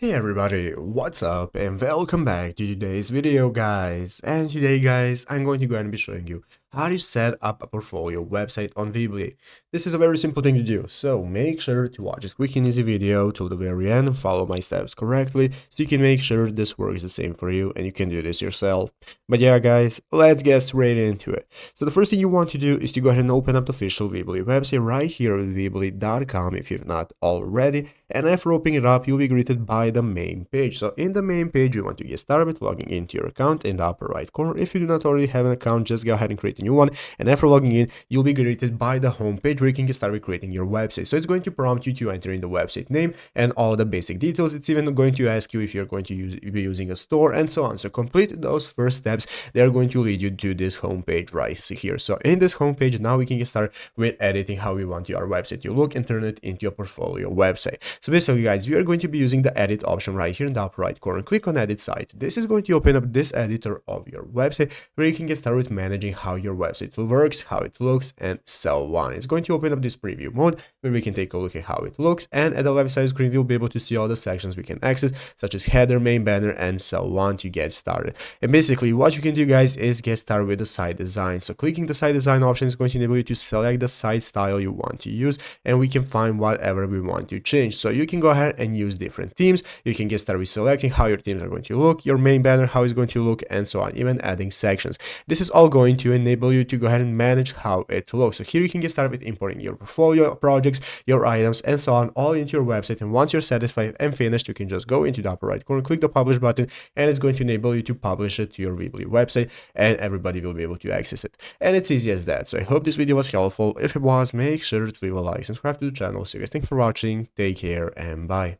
Hey everybody, what's up and welcome back to today's video guys. And today guys, I'm going to go and be showing you how to set up a portfolio website on Weebly. This is a very simple thing to do, so make sure to watch this quick and easy video till the very end and follow my steps correctly so you can make sure this works the same for you and you can do this yourself. But yeah guys, let's get straight into it. So the first thing you want to do is to go ahead and open up the official Weebly website right here at weebly.com if you've not already. And after opening it up, you'll be greeted by the main page. So in the main page, you want to get started with logging into your account in the upper right corner. If you do not already have an account, just go ahead and create a new one. And after logging in, you'll be greeted by the home page where you can get started with creating your website. So it's going to prompt you to enter in the website name and all the basic details. It's even going to ask you if you're going to be using a store and so on. So complete those first steps. They're going to lead you to this home page right here. So in this home page, now we can get started with editing how we want our website to look and turn it into a portfolio website. So basically guys, we are going to be using the edit option right here in the upper right corner. Click on edit site. This is going to open up this editor of your website where you can get started with managing how your website works, how it looks, and so on. It's going to open up this preview mode where we can take a look at how it looks, and at the left side screen we'll be able to see all the sections we can access, such as header, main banner, and so on to get started. And basically what you can do guys is get started with the site design. So clicking the site design option is going to enable you to select the site style you want to use, and we can find whatever we want to change. So you can go ahead and use different themes. You can get started with selecting how your themes are going to look, your main banner, how it's going to look, and so on, even adding sections. This is all going to enable you to go ahead and manage how it looks. So here you can get started with importing your portfolio, projects, your items, and so on, all into your website. And once you're satisfied and finished, you can just go into the upper right corner, click the publish button, and it's going to enable you to publish it to your Weebly website, and everybody will be able to access it. And it's easy as that. So I hope this video was helpful. If it was, make sure to leave a like, subscribe to the channel. So guys, thanks for watching, take care, and bye.